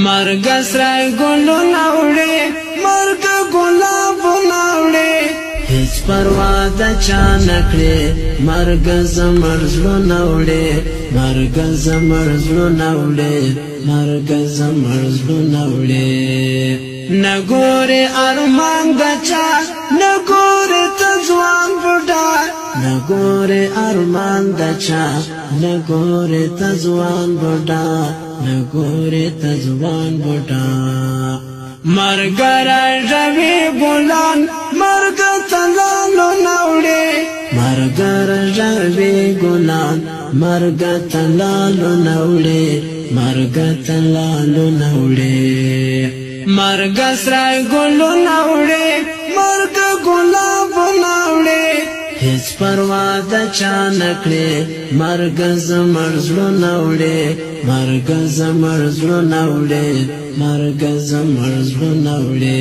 مرگ سرائی گلو نوڑے مرگ گلاب نوڑے هیچ پروا دا چا نکڑے مرگ زمرزلو نوڑے مرگ زمرزلو نوڑے مرگ زمرزلو نوڑے نگورے ارمان دا چا نگورے تزوان بڑا نگورے ارمان دا چا نگورے تزوان بڑا نگورے تزوان بڑا مرگ رجوی گلان مرگ تلالو نوڑے مرگ رجوی گلان مرگ تلالو نوڑے مرگ تلالو نوڑے مرگ سرائی گلو نوڑے مرگ گلاب نوڑے هیچ پروا دا چا نکڑے مرگ زمرزلو نوڑے مرگ زمرزلو نوڑے مرگ زمرزلو نوڑے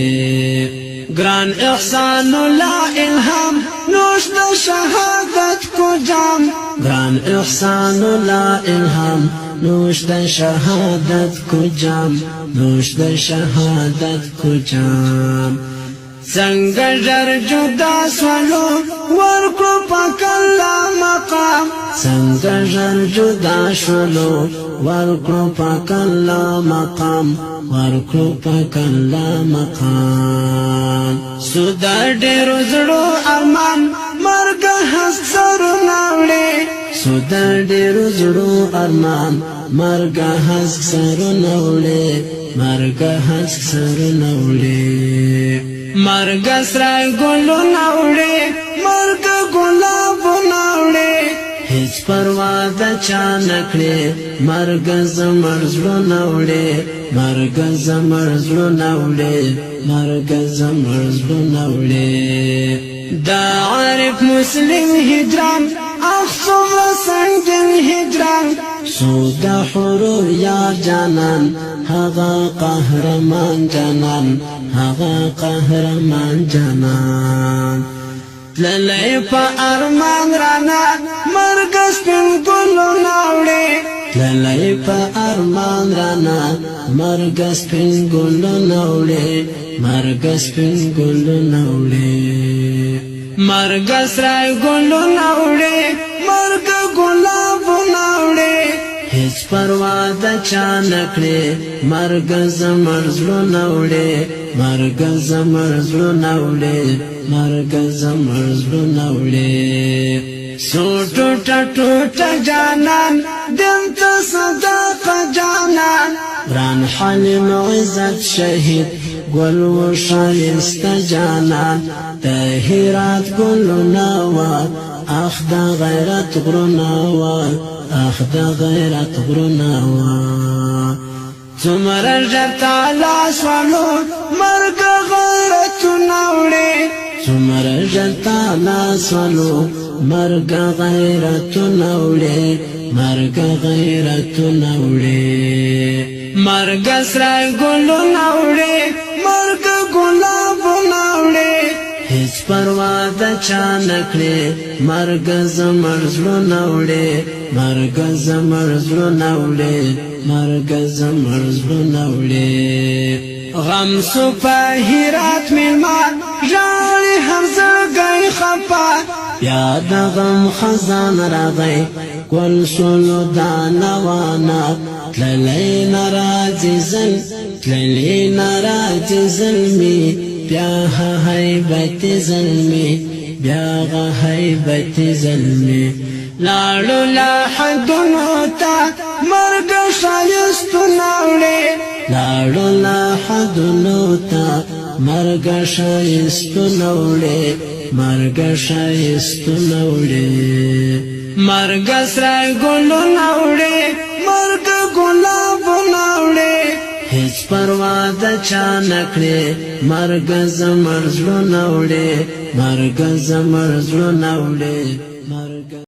گران احسان لا الہام نوش دا شہادت کو جام گران احسان لا الہام نوش دا شہادت کو جام نوش دا شہادت کو جام سنگ جر جدا سولو ورکو پاک اللہ مقام سنگ جر جدا سولو ورکو پاک اللہ مقام ورکو پاک اللہ مقام سودا ڈیرو زڑو ارمان مرگ حسر ناوڑے سودا ڈیرو زڑو ارمان مرگ حسر ناوڑے مرگ حسر ناوڑے مرگ سرائی گلو نوڑے مرگ گلاب نوڑے هیچ پروا دا چا نکڑے مرگ زمرزلو نوڑے مرگ زمرزلو نوڑے مرگ زمرزلو نوڑے دا عارف مسلم ہجران اخصو سنگن ہجران سودا حرور یا جانان هغا قهرمان جانان هغا قهرمان جانان للی پا ارمان رانا مرگ سپین گلو نوڑے للی پا ارمان رانا مرگ سپین گلو نوڑے مرگ سپین گلو نوڑے مرگ سرائی گلو نوڑے مرگ گلاب نوڑے هیچ پروا دا چا نکڑے مرگ زمرزلو نوڑے مرگ زمرزلو نوڑے مرگ زمرزلو نوڑے سو ٹوٹا ٹوٹا جانان دل تا صداقہ جانان ران حلیم عزت شہید گلو شایست جانان تاہیرات گلو نوار اخدا غیرت غرو نوار اخدا غیرت غرو نوار تمہر جتا لاس والو مرگ غیرت نوڑے تمہر جتا لاس والو مرگ غیرت نوڑے مرگ غیرت نوڑے مرگ سرائی گلو نوڑے مرگ گلاب نوڑے هیچ پروا دا چا نکڑے مرگ زمرزلو نوڑے مرگ زمرزلو نوڑے مرگ زمرزلو نوڑے غم سپا ہیرات ملمان جالی حمزہ گئی خپا یاد غم خزان را گئی کل سلو دانوانا تللی نراجی ظلمی بیاغ حیبت ظلمی بیاغ حیبت ظلمی لاڑو لا حدنو تا مرگ شایستو نوڑے لاڑو لا حدنو تا مرگ شایستو نوڑے مرگ شایستو نوڑے مرگ سرائی گلو نوڑے مرگ گلاب نوڑے هیچ پروا دا چا نکڑے مرگ زمرزلو نوڑے مرگ زمرزلو نوڑے